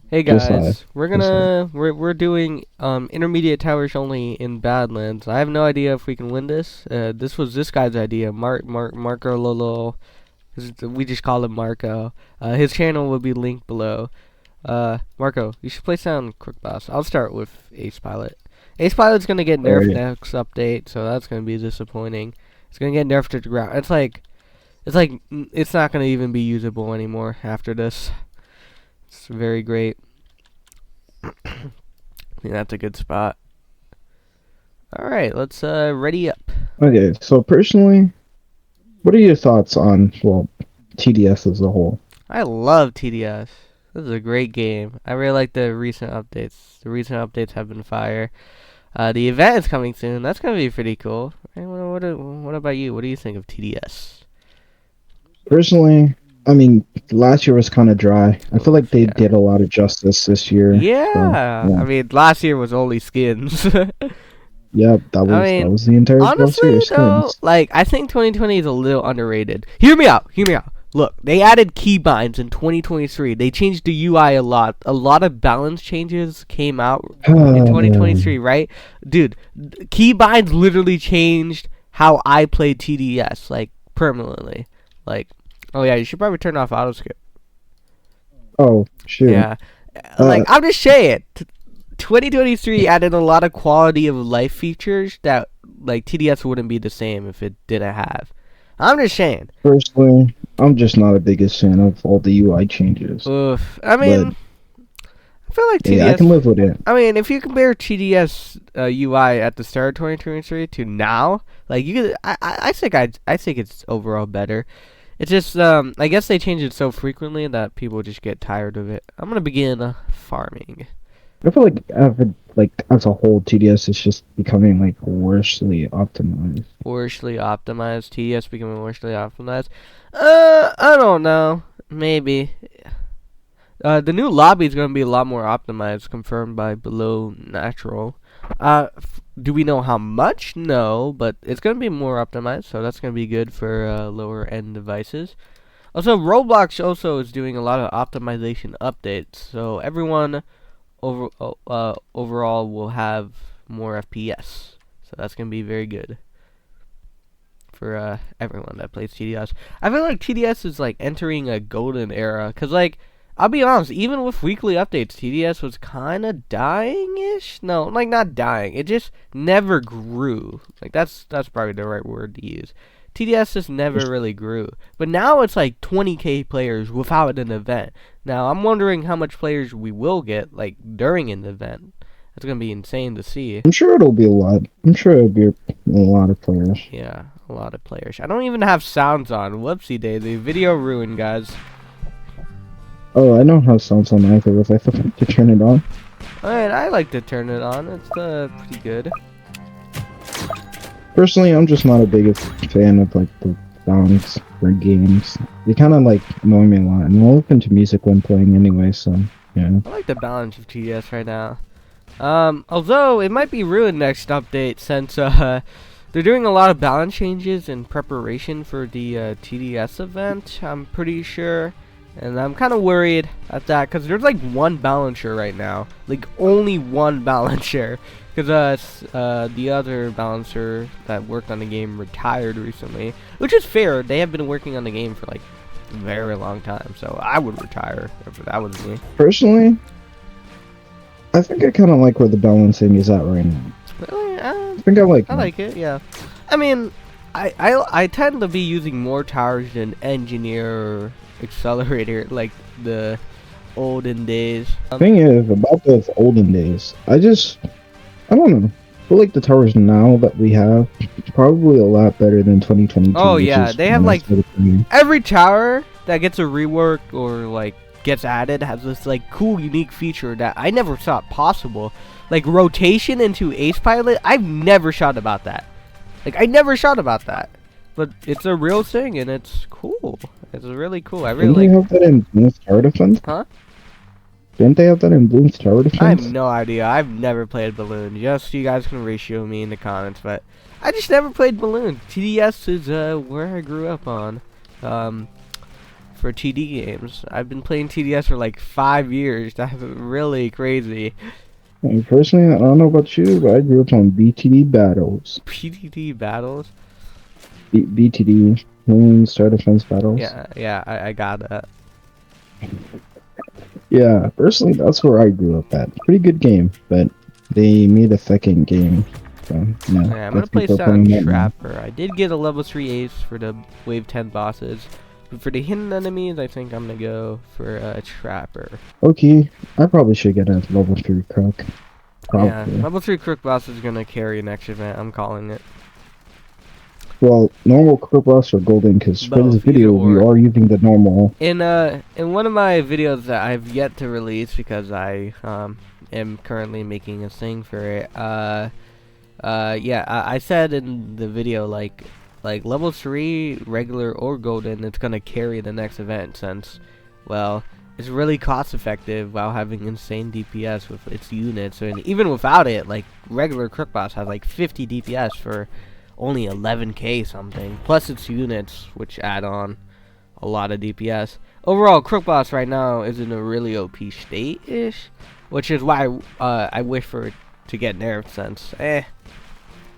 Hey Just I. guys, we're Just I. gonna we're doing intermediate towers only in Badlands. I have no idea if we can win this. This was this guy's idea, Marco Lolo. We just call him Marco. His channel will be linked below. Marco, you should play sound quick boss. I'll start with Ace Pilot. Ace Pilot's gonna get nerfed Alright. next update, so that's gonna be disappointing. It's gonna get nerfed to the ground. It's not gonna even be usable anymore after this. It's very great. I think that's a good spot. Alright, let's ready up. Okay, so personally, what are your thoughts on, well, TDS as a whole? I love TDS. This is a great game. I really like the recent updates. The recent updates have been fire. The event is coming soon. That's gonna be pretty cool. Hey, what about you? What do you think of TDS? Personally, I mean, last year was kind of dry. I feel like Oof, they yeah. did a lot of justice this year. So, Yeah. yeah. I mean, last year was only skins. Yep, that I was that mean, was the entire last honestly year, though, skins. like I think 2020 is a little underrated. Hear me out. Hear me out. Look, they added keybinds in 2023. They changed the UI a lot. A lot of balance changes came out in 2023, right? Dude, keybinds literally changed how I play TDS, like permanently. Like, oh yeah, you should probably turn off auto skip. Oh, shoot. Yeah, like Uh, I'm just saying. 2023 added a lot of quality of life features that like TDS wouldn't be the same if it didn't have. I'm just saying. Personally, I'm just not a biggest fan of all the UI changes. Oof. I But, mean, I feel like yeah, I TDS. can live with it. I mean, if you compare TDS UI at the start of 2023 to now, like you could, I think it's overall better. It's just I guess they change it so frequently that people just get tired of it. I'm gonna begin farming. I feel like, as a whole, TDS is just becoming, like, worsely optimized. Worstly optimized. TDS becoming worstly optimized. I don't know. Maybe. The new lobby is going to be a lot more optimized, confirmed by Below Natural. Do we know how much? No, but it's going to be more optimized, so that's going to be good for lower end devices. Also, Roblox also is doing a lot of optimization updates, so everyone overall will have more FPS. So that's going to be very good for everyone that plays TDS. I feel like TDS is like entering a golden era because like I'll be honest, even with weekly updates, TDS was kind of dying-ish. No, like not dying. It just never grew. Like that's probably the right word to use. TDS just never really grew. But now it's like 20k players without an event. Now I'm wondering how much players we will get like during an event. That's gonna be insane to see. I'm sure it'll be a lot. I'm sure it'll be a lot of players. Yeah, a lot of players. I don't even have sounds on. Whoopsie daisy. Video ruined, guys. Oh, I don't have sounds on either. If I forgot to turn it on. Alright, I like to turn it on. It's pretty good. Personally, I'm just not a biggest fan of like the sounds for games. They kind of like annoy me a lot, and I'll listen to music when playing anyway. So yeah. I like the balance of TDS right now. Although it might be ruined next update since they're doing a lot of balance changes in preparation for the TDS event. I'm pretty sure. And I'm kind of worried at that because there's like one balancer right now, like only one balancer, because the other balancer that worked on the game retired recently, which is fair. They have been working on the game for like a very long time, so I would retire if that was me. Personally, I think I kind of like where the balancing is at right now. Really, I think I like I it. like it. Yeah, I mean, I tend to be using more towers than engineer or accelerator like the olden days. Thing is about those olden days, I don't know. I feel like the towers now that we have probably a lot better than 2022, Oh which yeah, is they have when I like started playing. every tower that gets a rework or like gets added has this like cool unique feature that I never thought possible. Like rotation into Ace Pilot, I've never shot about that. Like I never shot about that. But it's a real thing and it's cool. It's really cool. I Didn't really they like. have that in Bloons Tower Defense? Huh? Didn't they have that in Bloons Tower I have Defense? no idea. I've never played Balloon. Just you guys can ratio me in the comments, but I just never played Balloon. TDS is where I grew up on. For for TD games. I've been playing TDS for like 5 years. That's really crazy. And personally, I don't know about you, but I grew up on BTD battles. PTD battles? BTD, Star Defense battles. Yeah, I got that. Yeah, personally, that's where I grew up at. Pretty good game, but they made a second game. So, yeah, Yeah, I'm gonna play some Trapper. I did get a level 3 ace for the Wave 10 bosses. But for the hidden enemies, I think I'm gonna go for a Trapper. Okay, I probably should get a level 3 crook. Probably. Yeah, level 3 crook boss is gonna carry next event. I'm calling it. Well, normal crook boss or golden, because for this video we are using the normal. In one of my videos that I've yet to release because I am currently making a thing for it. Yeah, I said in the video like level 3 regular or golden, it's gonna carry the next event since, well, it's really cost effective while having insane DPS with its units, and even without it, like regular crook boss has like 50 DPS for only 11k something, plus its units, which add on a lot of DPS. Overall, crook boss right now is in a really OP state-ish, which is why I wish for it to get nerfed, since I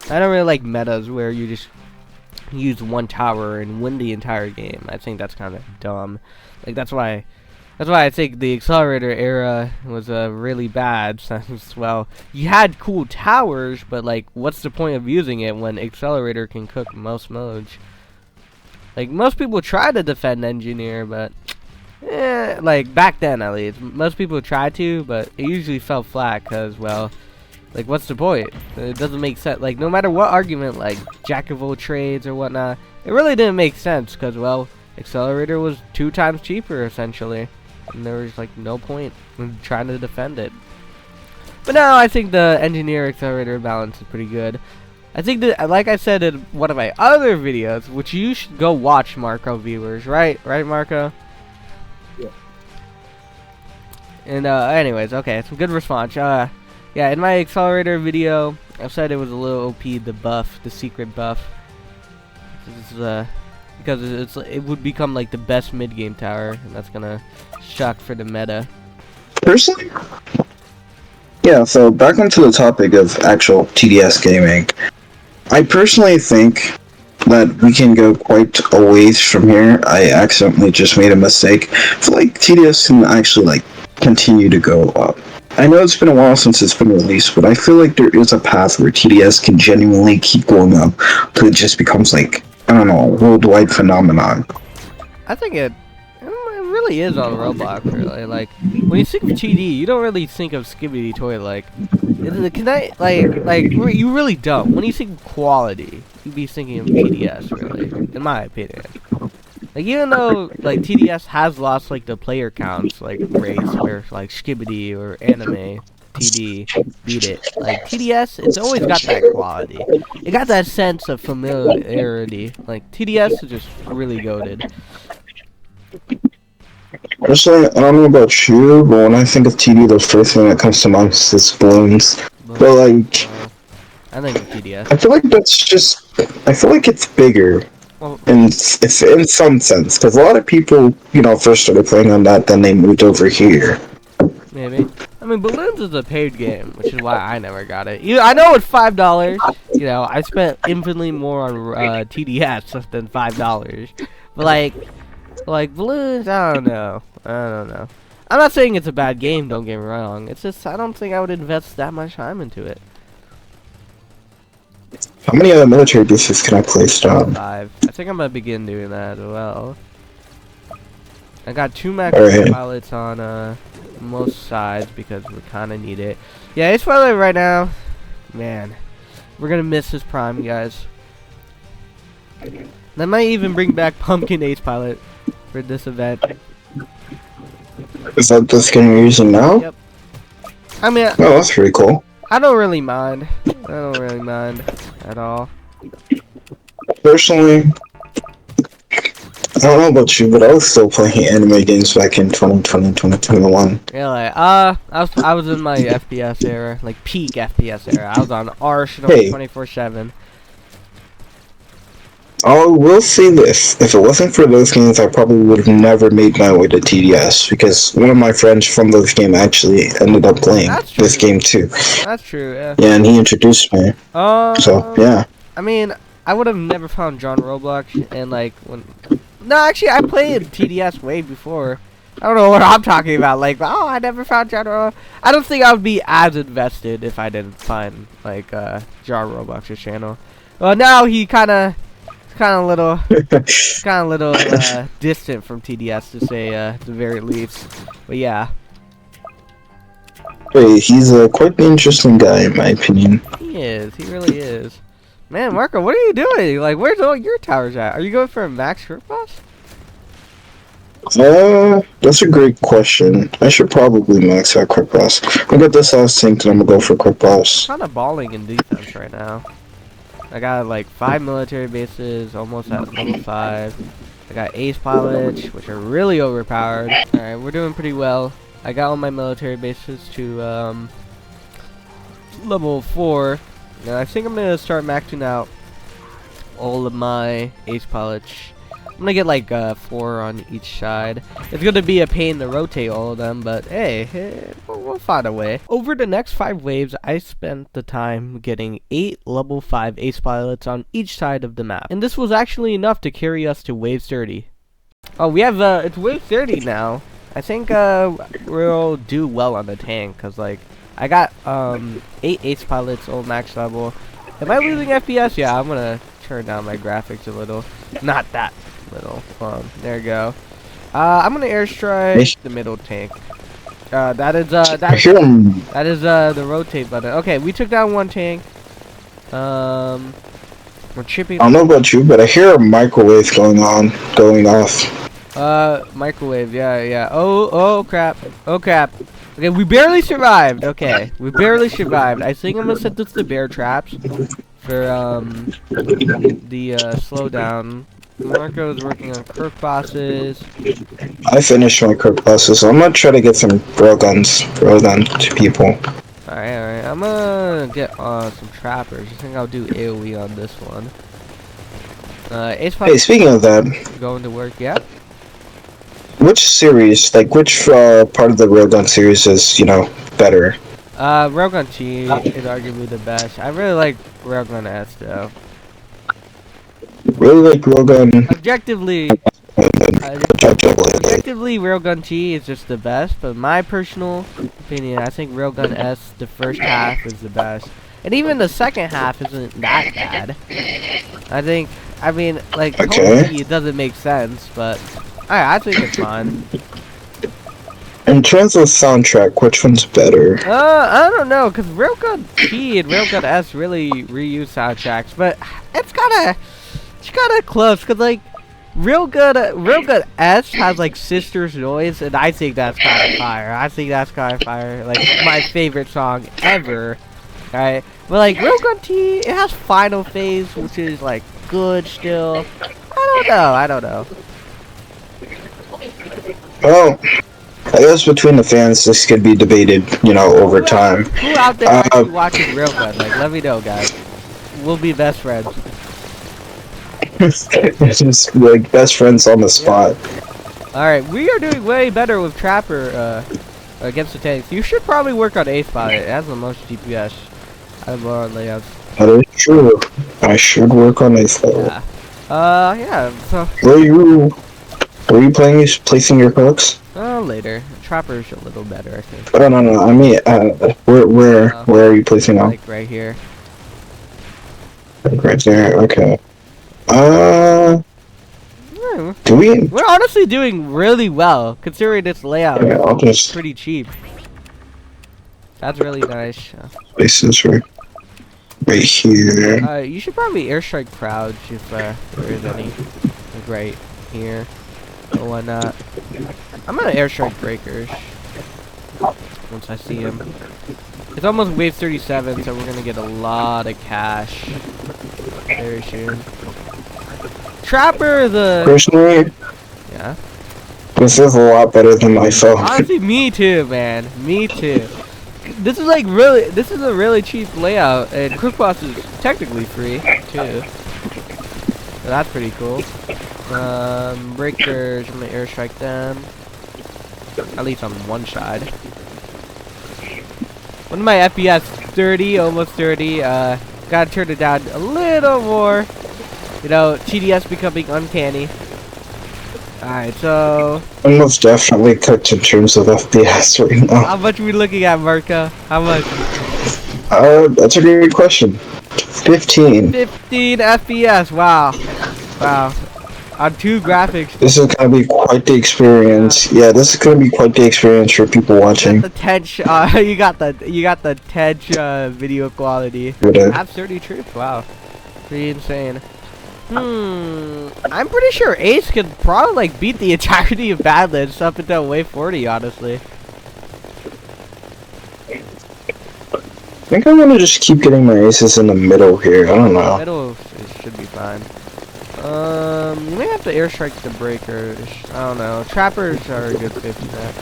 don't really like metas where you just use one tower and win the entire game. I think that's kind of dumb. Like that's why I think the accelerator era was really bad, since, well, you had cool towers, but like what's the point of using it when accelerator can cook most modes? Like most people try to defend engineer, but like back then at least, most people tried to, but it usually fell flat because, well, like what's the point? It doesn't make sense. Like no matter what argument, like jack of all trades or whatnot, it really didn't make sense because, well, accelerator was 2 times cheaper essentially, and there was like no point in trying to defend it. But now I think the engineer accelerator balance is pretty good. I think that, like I said in one of my other videos, which you should go watch, Marco viewers, right, Marco? Yeah. And anyways, okay, some good response. Yeah, in my accelerator video, I said it was a little OP, the buff, the secret buff. Because it would become like the best mid-game tower, and that's gonna shock for the meta. Personally? Yeah, so back onto the topic of actual TDS gaming. I personally think that we can go quite a ways from here. I accidentally just made a mistake. I feel like TDS can actually like continue to go up. I know it's been a while since it's been released, but I feel like there is a path where TDS can genuinely keep going up until it just becomes like, I don't know, a worldwide phenomenon. I think it really is on Roblox, really. Like, when you think of TD, you don't really think of Skibidi Toy, like, you really don't. When you think of quality, you'd be thinking of TDS, really, in my opinion. Like, even though, like, TDS has lost, like, the player counts, like, race, where, like, Skibidi or Anime, TD, beat it. Like, TDS, it's always got that quality. It got that sense of familiarity. Like, TDS is just really goated. Personally, I don't know about you, but when I think of TD, the first thing that comes to mind is balloons. But like, I think of TDS. I feel like that's just, I feel like it's bigger. Well, It's in some sense, because a lot of people, you know, first started playing on that, then they moved over here. maybe. I mean, Balloons is a paid game, which is why I never got it. I know it's $5. You know, I spent infinitely more on TDS than $5. But like Balloons, I don't know. I'm not saying it's a bad game. Don't get me wrong. It's just I don't think I would invest that much time into it. How many other military bases can I place down? 5. I think I'm gonna begin doing that as well. I got 2 max pilots on most sides because we kind of need it. Yeah, it's probably right now. Man, we're gonna miss his prime, guys. They might even bring back Pumpkin Ace Pilot for this event. Is that the skin you're using now? Yep. I mean, oh, that's pretty cool. I don't really mind. I don't really mind at all. Personally, I don't know about you, but I was still playing anime games back in 2020, 2021. Really? I was in my FPS era, like peak FPS era. I was on Arsenal 24/7. I will say this: if it wasn't for those games, I probably would have never made my way to TDS because one of my friends from those games actually ended up playing That's this true. game too. That's true. Yeah. Yeah, and he introduced me. So yeah. I mean, I would have never found John Roblox and like when. No, actually, I played TDS way before. I don't know what I'm talking about. Like, oh, I never found John Roblox. I don't think I would be as invested if I didn't find like John Roblox's channel. Well, now he kind of little distant from TDS to say the very least. But yeah, Wait, he's quite the interesting guy in my opinion. he is. He really is. Man, Marco, what are you doing? Like, where's all your towers at? Are you going for a max short boss? That's a great question. I should probably max out quick boss. I got this last tank and I'm gonna go for quick boss. Kind of balling in defense right now. I got like 5 military bases, almost at level 5. I got ace pilots, which are really overpowered. Alright, we're doing pretty well. I got all my military bases to level 4. And I think I'm going to start maxing out all of my ace pilots. I'm gonna get like 4 on each side. It's gonna be a pain to rotate all of them, but hey, we'll find a way. Over the next 5 waves, I spent the time getting 8 level 5 ace pilots on each side of the map, and this was actually enough to carry us to wave 30. Oh, we have it's wave 30 now. I think we'll do well on the tank, cause like I got 8 ace pilots all max level. Am I losing FPS? Yeah, I'm gonna turn down my graphics a little. Not that little. There we go. I'm gonna airstrike the middle tank. That is the rotate button. Okay, we took down 1 tank. We're chipping. I don't know about you, but I hear a microwave going off. Microwave. Yeah. Oh crap. Okay, we barely survived. Okay, we barely survived. I think I'm gonna set this to bear traps for the slowdown. Marco is working on crook bosses. I finished my crook bosses, so I'm gonna try to get some railgun to people. Alright. I'm gonna get some trappers. I think I'll do AoE on this one. Hey, speaking of that, going to work, yeah? which series, like which part of the railgun series is, better? Railgun T is arguably the best. I really like Railgun S though. Really like railgun. Objectively, Railgun T is just the best, but my personal opinion, I think Railgun S, the first half, is the best. And even the second half isn't that bad. I mean, like, totally it doesn't make sense, but I think it's fine. In terms of soundtrack, which one's better? I don't know, because Railgun T and Railgun S really reuse soundtracks, but it's kinda close, because, like, Railgun S has, like, Sister's Noise, and I think that's kind of fire. Like, my favorite song ever. Alright, but, like, Railgun T, it has Final Phase, which is, like, good still. I don't know. Well, I guess between the fans, this could be debated, over time. Who out there actually watching Railgun? Like, let me know, guys. We'll be best friends. It's just like best friends on the spot. Yeah. Alright, we are doing way better with Trapper against the tanks. You should probably work on Ace Pilot. It has the most DPS out of our layouts. That is true. I should work on Ace Pilot. Yeah, so... Were you placing your hooks? Later. Trapper's a little better, I think. Oh, no. I mean, where are you placing now? Like right here. Like right there. Okay. We're honestly doing really well, considering this layout is pretty cheap. That's really nice. Places right here. You should probably airstrike crowds if there is any. Like right here. Or whatnot. I'm gonna airstrike breakers. Once I see him. It's almost wave 37, so we're gonna get a lot of cash very soon. Trapper Personally, yeah. This is a lot better than my phone. Honestly, me too, man. Me too. This is a really cheap layout, and Crook Boss is technically free too. So that's pretty cool. Breakers, I'm gonna airstrike them. At least on one side. One of my FPS 30, almost 30. Gotta turn it down a little more. You know, TDS becoming uncanny. Alright, so I'm most definitely cooked in terms of FPS right now. how much are we looking at, Marco? How much? That's a great question. 15. 15 FPS, wow. Wow. On 2 graphics. This is gonna be quite the experience. Yeah, this is gonna be quite the experience for people watching. You got the tench, you got the tench video quality. Have 30 troops, wow. Pretty insane. I'm pretty sure Ace could probably like beat the entirety of Badlands up until wave 40, honestly. I think I'm gonna just keep getting my aces in the middle here. I don't know. Middle should be fine. You may have to airstrike the breakers. I don't know. Trappers are a good 50 net.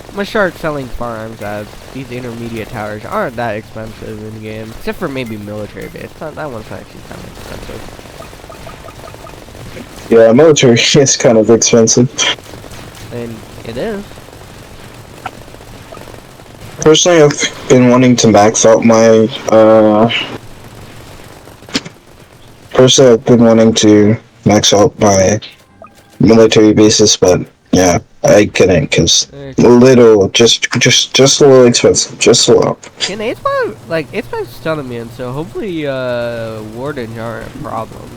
I'm gonna start selling farms as these intermediate towers aren't that expensive in the game. Except for maybe military base. That one's actually kind of expensive. Yeah, military is kind of expensive. And it is. Personally, I've been wanting to max out my, Personally, I've been wanting to max out my military bases, but yeah, I couldn't, because just a little expensive, just a little. Can A5, like, A5's stunning me, and so hopefully, wardens aren't a problem.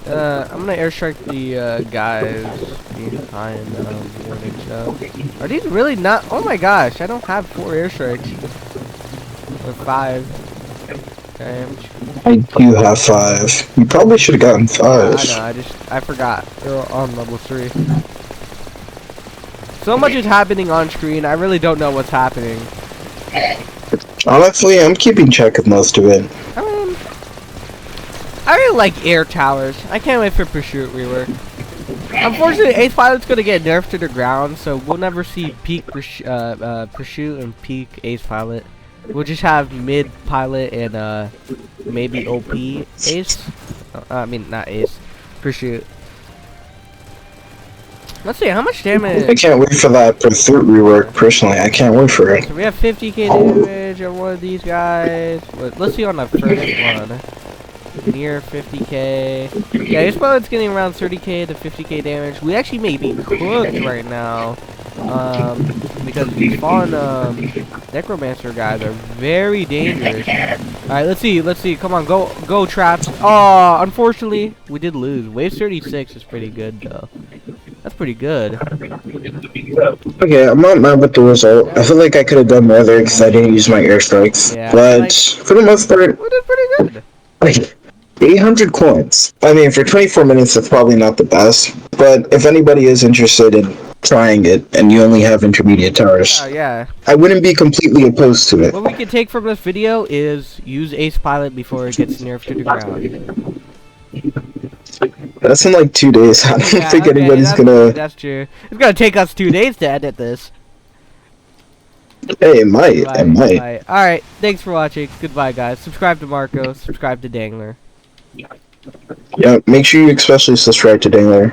I'm gonna airstrike the, guys behind, warding stuff. Are these really not? Oh my gosh, I don't have 4 airstrikes. Or 5. Damage. I do have 5. You probably should have gotten 5. I know, I forgot. They're on level 3. So much is happening on screen, I really don't know what's happening. Honestly, I'm keeping track of most of it. I really like air towers. I can't wait for pursuit rework. Unfortunately, Ace Pilot's gonna get nerfed to the ground, so we'll never see peak pursuit and peak Ace Pilot. We'll just have mid pilot and maybe OP Ace. I mean not Ace, pursuit. Let's see how much damage. I can't wait for that pursuit rework. Personally, I can't wait for it. So we have 50k damage on one of these guys. Let's see on the first one. Near 50k. Yeah, Ace Pilot's getting around 30k to 50k damage. We actually may be cooked right now. Because these fallen necromancer guys are very dangerous. Alright, let's see. Come on, go traps. Oh, unfortunately, we did lose. Wave 36 is pretty good though. That's pretty good. Okay, I'm not mad with the result. I feel like I could have done more there because I didn't use my airstrikes. Yeah, but like, for the most part, we did pretty good. Like 800 coins. I mean, for 24 minutes, that's probably not the best. But if anybody is interested in trying it, and you only have intermediate towers, Yeah. I wouldn't be completely opposed to it. What we can take from this video is use Ace Pilot before it gets nerfed to the ground. That's in like 2 days. I don't think anybody's gonna. That's true. It's gonna take us 2 days to edit this. Hey, it might. It might. Alright, thanks for watching. Goodbye, guys. Subscribe to Marco. Subscribe to Dangler. Yeah, make sure you especially subscribe to Dangler.